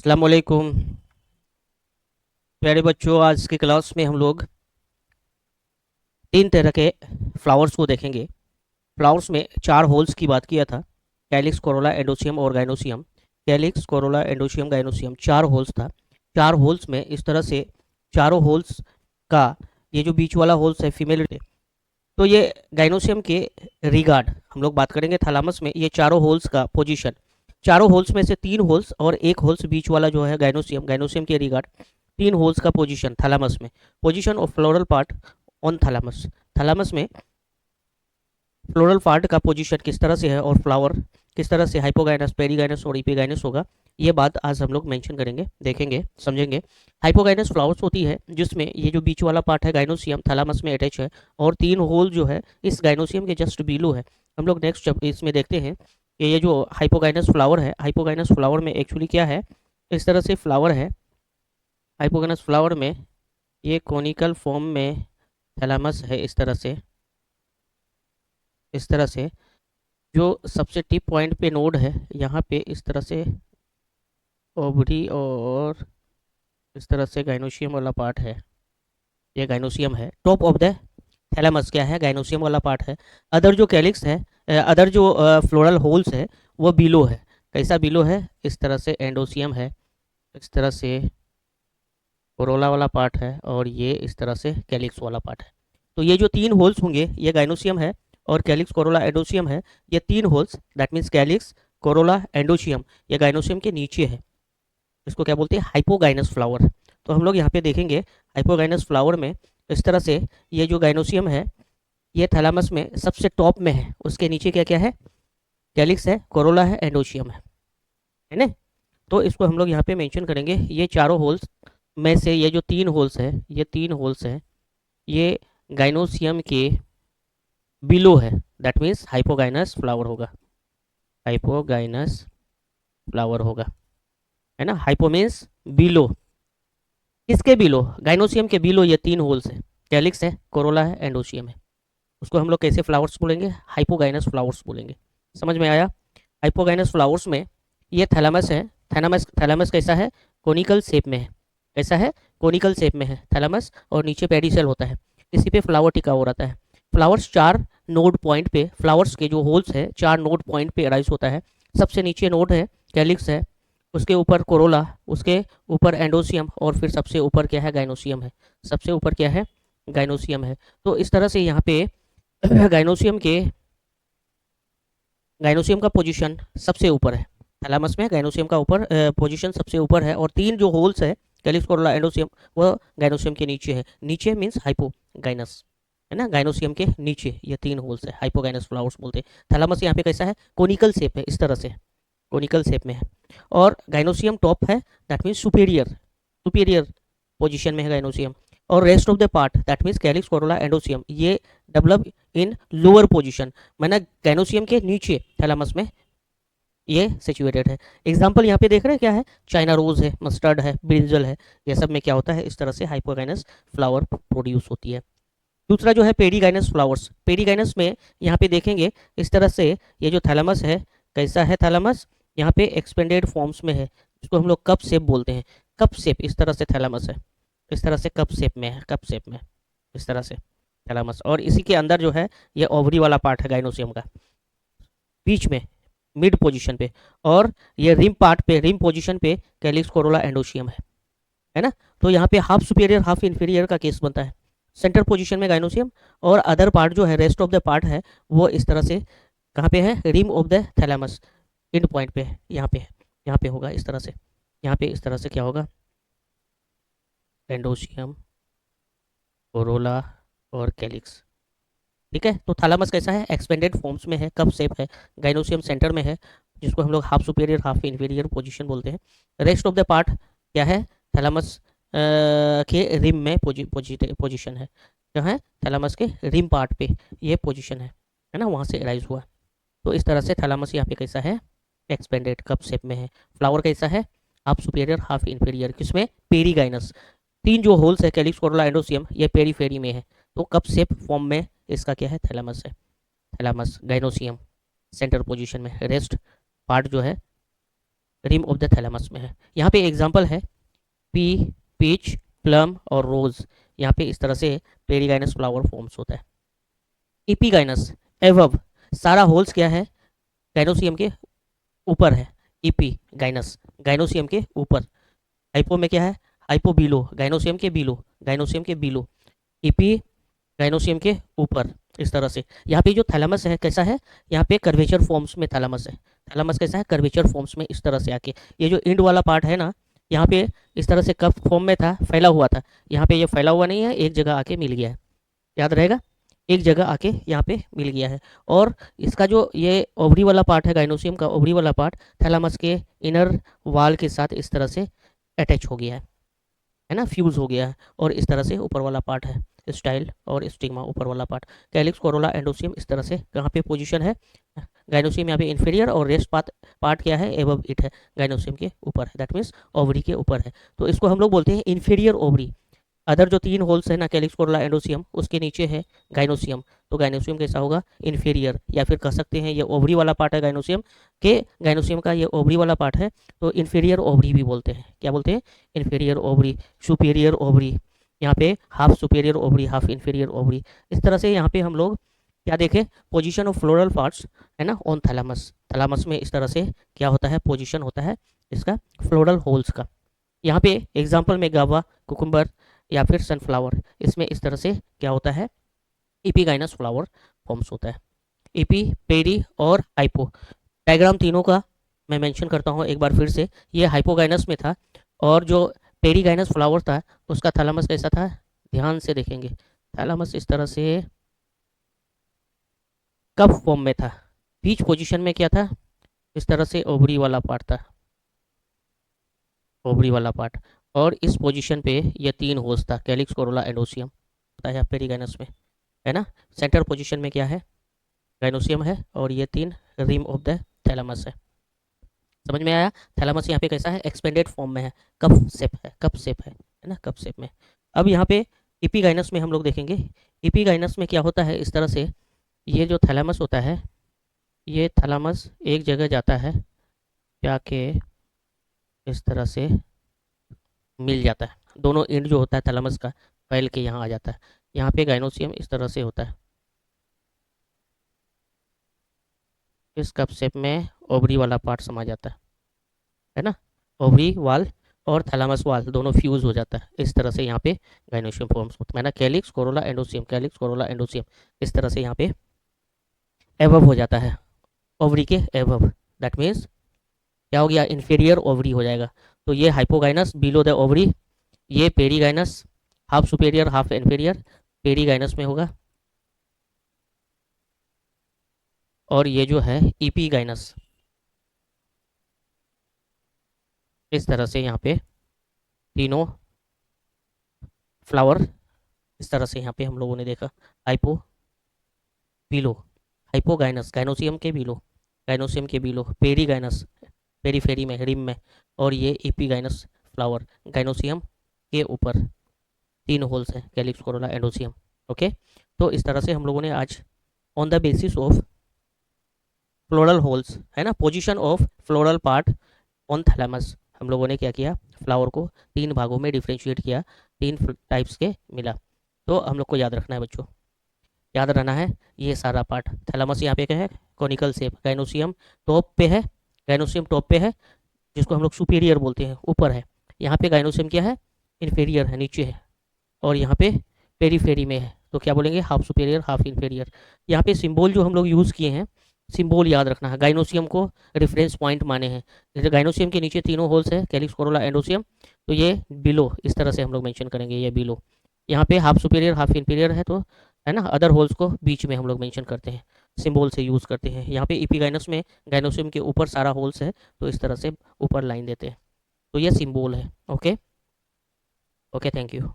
अस्सलाम वालेकुम प्यारे बच्चों। आज की क्लास में हम लोग तीन तरह के फ्लावर्स को देखेंगे। फ्लावर्स में चार होल्स की बात किया था, कैलिक्स, कोरोला, एंडोसियम और गाइनोसियम। कैलिक्स, कोरोला, एंडोसियम, गाइनोसियम, चार होल्स था। चार होल्स में इस तरह से चारों होल्स का ये जो बीच वाला होल्स है फीमेल, तो ये गाइनोसियम के रिगार्ड हम लोग बात करेंगे। थैलामस में ये चारों होल्स का पोजीशन, चारों होल्स में से तीन होल्स और एक होल्स बीच वाला जो है गाइनोसियम, गाइनोसियम के रिगार्ड तीन होल्स का पोजीशन थैलामस में। Position of floral part on thalamus, thalamus में फ्लोरल पार्ट का पोजीशन किस तरह से है और फ्लावर किस तरह से हाइपोगाइनस, पेरीगाइनस और इपिगाइनस होगा, ये बात आज हम लोग मेंशन करेंगे, देखेंगे, समझेंगे। हाइपोगाइनस फ्लावर्स होती है जिसमें ये जो बीच वाला पार्ट है गाइनोसियम थैलामस में अटैच है और तीन होल जो है इस गाइनोसियम के जस्ट बिलो है। हम लोग नेक्स्ट इसमें देखते हैं कि ये जो हाइपोगाइनस फ्लावर है, हाइपोगाइनस फ्लावर में एक्चुअली क्या है। इस तरह से फ्लावर है हाइपोगाइनस फ्लावर में, ये कोनिकल फॉर्म में थैलामस है। इस तरह से जो सबसे टिप पॉइंट पे नोड है यहाँ पे इस तरह से ओवरी, और इस तरह से गाइनोसियम वाला पार्ट है, ये गाइनोसियम है। टॉप ऑफ द थैलेमस क्या है, गाइनोसियम वाला पार्ट है। अदर जो कैलिक्स है, अदर जो फ्लोरल होल्स है वो बिलो है। कैसा बिलो है, इस तरह से एंडोसियम है, इस तरह से कोरोला वाला पार्ट है और ये इस तरह से कैलिक्स वाला पार्ट है। तो ये जो तीन होल्स होंगे ये गाइनोसियम है और कैलिक्स, कोरोला, एंडोसियम है। ये तीन holes that means calyx, Corolla, एंडोसियम, ये गाइनोसियम के नीचे है। इसको क्या बोलते हैं, हाइपोगाइनस फ्लावर। तो हम लोग यहाँ पे देखेंगे हाइपोगाइनस फ्लावर में इस तरह से ये जो गाइनोसियम है ये थैलामस में सबसे टॉप में है, उसके नीचे क्या क्या है, कैलिक्स है, कोरोला है, एंडोसियम है ना। तो इसको हम लोग यहाँ पे मेंशन करेंगे। ये चारों होल्स में से ये जो तीन होल्स है, ये तीन होल्स है, ये गाइनोसियम के बिलो है, दैट मीन्स हाइपोगाइनस फ्लावर होगा, हाइपोगाइनस फ्लावर होगा, है ना। हाइपो मीन्स बिलो, किसके बिलो, गाइनोसियम के बिलो ये तीन होल्स है, कैलिक्स है, कोरोला है, एंडोसियम है। उसको हम लोग कैसे फ्लावर्स बोलेंगे, हाइपोगाइनस फ्लावर्स बोलेंगे। समझ में आया। हाइपोगाइनस फ्लावर्स में ये थैलामस है। थैलामस, थैलामस कैसा है, कोनिकल शेप में है। कैसा है, कोनिकल शेप में है थैलामस, और नीचे पेडिसेल होता है, इसी पे फ्लावर टिका हो रहता है। फ्लावर्स चार नोड पॉइंट पे, फ्लावर्स के जो होल्स है चार नोड पॉइंट पे अराइज होता है। सबसे नीचे नोड है, कैलिक्स है, उसके ऊपर कोरोला, उसके ऊपर एंडोसियम और फिर सबसे ऊपर क्या है, गाइनोसियम है। सबसे ऊपर क्या है, गाइनोसियम है। तो इस तरह से यहाँ पे गाइनोसियम के, गाइनोसियम का पोजीशन सबसे ऊपर है। थैलामस में गाइनोसियम का ऊपर पोजीशन सबसे ऊपर है और तीन जो होल्स है कैलिक्स, कोरोला, एंडोसियम, वो गाइनोसियम के नीचे है। नीचे मीन्स हाइपोगाइनस, है ना, गाइनोसियम के नीचे ये तीन होल्स है, हाइपोगाइनस फ्लावर्स बोलते हैं। थैलामस यहाँ पे कैसा है, कोनिकल शेप है, इस तरह से कोनिकल शेप में है। और गाइनोसियम टॉप है, that means superior, superior position में है गाइनोसियम। और rest of the part that means calyx, Corolla, एंडोसियम, ये डेवलप इन लोअर पोजीशन, मैंने गाइनोसियम के नीचे थैलामस में ये सिचुएटेड है। एग्जाम्पल यहाँ पे देख रहे हैं क्या है, चाइना रोज है, मस्टर्ड है, ब्रिंजल है, ये सब में क्या होता है, इस तरह से हाइपोगाइनस फ्लावर प्रोड्यूस होती है। दूसरा जो है पेरीगाइनस फ्लावर्स, पेरीगाइनस में यहाँ पे देखेंगे इस तरह से ये जो थैलामस है, कैसा है थैलामस, यहाँ पे एक्सपेंडेड फॉर्म्स में है, जिसको हम लोग कप शेप बोलते हैं। कप शेप, इस तरह से थैलामस है, इस तरह से कप शेप में है, कप शेप में इस तरह से थैलामस। और इसी के अंदर जो है ये ओवरी वाला पार्ट है गाइनोसियम का, बीच में मिड पोजीशन पे। और ये रिम पार्ट पे, रिम पोजीशन पे कैलिक्स, कोरोला, एंडोसियम है ना। तो यहाँ पे हाफ सुपीरियर हाफ इंफीरियर का केस बनता है। सेंटर पोजीशन में गाइनोसियम और अदर पार्ट जो है, रेस्ट ऑफ द पार्ट है, वो इस तरह से कहाँ पे है, rim of the thalamus, end point पे है, यहाँ पे है, यहाँ पे होगा इस तरह से, यहाँ पे इस तरह से क्या होगा, एंडोसियम, कोरोला और कैलिक्स। ठीक है। तो थैलामस कैसा है, एक्सपेंडेड फॉर्म्स में है, कप शेप है, गाइनोसियम सेंटर में है, जिसको हम लोग half superior half inferior position बोलते हैं। रेस्ट ऑफ द पार्ट क्या है, थैलामस के रिम में पोजीशन है। क्या है, थैलामस के रिम पार्ट पे ये पोजीशन है ना, वहाँ से राइज हुआ। तो इस तरह से थैलामस यहाँ पे कैसा है, एक्सपेंडेड कप शेप में है। फ्लावर कैसा है, हाफ सुपीरियर हाफ इंफीरियर, किसमें, पेरीगाइनस। तीन जो होल्स है कैलिक्स, कोरोला, एंडोसियम, ये पेरीफेरी में है। तो कप शेप फॉर्म में इसका क्या है, थैलामस है। थैलामस, गाइनोसियम सेंटर पोजीशन में, रेस्ट पार्ट जो है रिम ऑफ द थैलेमस में है। यहाँ पे एग्जांपल है पी, पीच, प्लम और रोज। यहाँ पे इस तरह से पेरीगाइनस फ्लावर फॉर्म्स होता है। इपीगाइनस एवब, सारा होल्स क्या है, गाइनोसियम के ऊपर है। इपी गाइनस, गाइनोसियम के ऊपर। हाइपो में क्या है, हाइपो बिलो, गाइनोसियम के बिलो, गाइनोसियम के बिलो। इपी गाइनोसियम के ऊपर। इस तरह से यहाँ पे जो थैलेमस है कैसा है, यहाँ पे कर्वेचर फॉर्म्स में थैलेमस है। थैलेमस कैसा है, कर्वेचर फॉर्म्स में इस तरह से आके, ये जो इंड वाला पार्ट है ना, यहाँ पे इस तरह से कप फॉर्म में था, फैला हुआ था। यहाँ पे ये फैला हुआ नहीं है, एक जगह आके मिल गया है। याद रहेगा, एक जगह आके यहाँ पे मिल गया है। और इसका जो ये ओवरी वाला पार्ट है, गाइनोसियम का ओवरी वाला पार्ट थैलेमस के इनर वाल के साथ इस तरह से अटैच हो गया है ना, फ्यूज हो गया है। और इस तरह से ऊपर वाला पार्ट है, स्टाइल और स्टिग्मा ऊपर वाला पार्ट। कैलिक्स, कोरोला, एंडोसियम इस तरह से कहाँ पे पोजीशन है, गाइनोसियम यहाँ पे इन्फीरियर और रेस्ट पार्ट पार्ट क्या है, एबव इट है, गाइनोसियम के ऊपर है, दैट मीन्स ओवरी के ऊपर है। तो इसको हम लोग बोलते हैं इन्फीरियर ओवरी। अदर जो तीन होल्स है ना, कैलिक्स, कोरोला, एंडोसियम, उसके नीचे है गाइनोसियम। तो गाइनोसियम कैसा होगा, इन्फीरियर, या फिर कह सकते हैं ये ओवरी वाला पार्ट है गाइनोसियम के, गाइनोसियम का ये ओवरी वाला पार्ट है, तो इन्फीरियर ओवरी भी बोलते हैं। क्या बोलते हैं, इन्फीरियर ओवरी, सुपीरियर ओवरी। यहाँ पे half superior ovary, half inferior ovary. इस तरह से यहाँ पे हम लोग क्या देखें, पोजिशन ऑफ फ्लोरल पार्ट्स है ना ऑन थैलेमस। थैलेमस में इस तरह से क्या होता है, पोजिशन होता है इसका फ्लोरल होल्स का। यहाँ पे एग्जाम्पल में गावा, कुकुम्बर या फिर सनफ्लावर, इसमें इस तरह से क्या होता है, इपीगाइनस फ्लावर फॉर्म्स होता है। इपी, पेरी और हाइपो। डायग्राम तीनों का मैं मेंशन करता हूँ एक बार फिर से। ये हाइपोगाइनस में था, और जो पेरीगाइनस फ्लावर था उसका थैलेमस कैसा था, ध्यान से देखेंगे। थैलेमस इस तरह से कप फॉर्म में था। बीच पोजीशन में क्या था, इस तरह से ओवरी वाला पार्ट था, ओवरी वाला पार्ट। और इस पोजीशन पे ये तीन होल्स था, कैलिक्स, कोरोला, एंडोसियम होता है पेरीगाइनस में, है ना। सेंटर पोजीशन में क्या है, गाइनोसियम है, और ये तीन रिम ऑफ द थैलेमस है। समझ में आया। थैलेमस यहाँ पे कैसा है, एक्सपेंडेड फॉर्म में है, कप शेप है, कप शेप है ना, कप शेप में। अब यहाँ पे इपीगाइनस में हम लोग देखेंगे। इपीगाइनस में क्या होता है, इस तरह से ये जो थैलेमस होता है, ये थैलेमस एक जगह जाता है, जाके इस तरह से मिल जाता है। दोनों एंड जो होता है थैलेमस का फैल के यहाँ आ जाता है। यहाँ पे गाइनोसियम इस तरह से होता है, इस कप शेप में ओवरी वाला पार्ट समा जाता है ना। ओवरी वाल और थैलेमस वाल दोनों फ्यूज हो जाता है। इस तरह से यहाँ पे गाइनोसियम फॉर्म्स होता है ना, कैलिक्स, कोरोला, एंडोसियम, कैलिक्स, कोरोला, एंडोसियम। इस तरह से यहाँ पे एवब हो जाता है, ओवरी के एवब। दैट मीन्स क्या हो गया, इन्फीरियर ओवरी हो जाएगा। तो ये हाइपोगाइनस बिलो द ओवरी, ये perigynous half superior half inferior perigynous में होगा, और ये जो है इपीगाइनस। इस तरह से यहाँ पे तीनों फ्लावर इस तरह से यहाँ पे हम लोगों ने देखा। हाइपो बिलो, हाइपोगाइनस गाइनोसियम के बिलो, गाइनोसियम के बिलो, पेरीगाइनस पेरीफेरी में, रिम में, और ये इपीगाइनस फ्लावर गाइनोसियम के ऊपर। तीन होल्स हैं, कैलिक्स, कोरोला, एंडोसियम। ओके, तो इस तरह से हम लोगों ने आज on the basis of floral holes है ना, position of floral part on thalamus, हम लोगों ने क्या किया, फ्लावर को तीन भागों में डिफ्रेंशिएट किया, तीन टाइप्स के मिला। तो हम लोग को याद रखना है बच्चों, याद रहना है ये सारा पार्ट। थैलेमस यहाँ पे क्या है, कॉनिकल शेप, गाइनोसियम टॉप पे है, गाइनोसियम टॉप पे है, जिसको हम लोग सुपीरियर बोलते हैं, ऊपर है। यहाँ पे गाइनोसियम क्या है, इन्फीरियर है, नीचे है। और यहाँ पे पेरीफेरी में है, तो क्या बोलेंगे, हाफ सुपीरियर हाफ इन्फीरियर। यहाँ पे सिंबल जो हम लोग यूज़ किए हैं, सिंबल याद रखना है। गाइनोसियम को रेफरेंस पॉइंट माने हैं, जैसे गाइनोसियम के नीचे तीनों होल्स है, कैलिक्स, कोरोला, एंडोसियम, तो ये बिलो इस तरह से हम लोग मेंशन करेंगे, ये बिलो। यहाँ पे हाफ सुपीरियर हाफ इन्फीरियर है, तो है ना, अदर होल्स को बीच में हम लोग मेंशन करते हैं, सिंबल से यूज़ करते हैं। यहाँ पे इपीगाइनस में गाइनोसियम के ऊपर सारा होल्स है, तो इस तरह से ऊपर लाइन देते हैं, तो ये सिंबल है। Okay okay, thank you.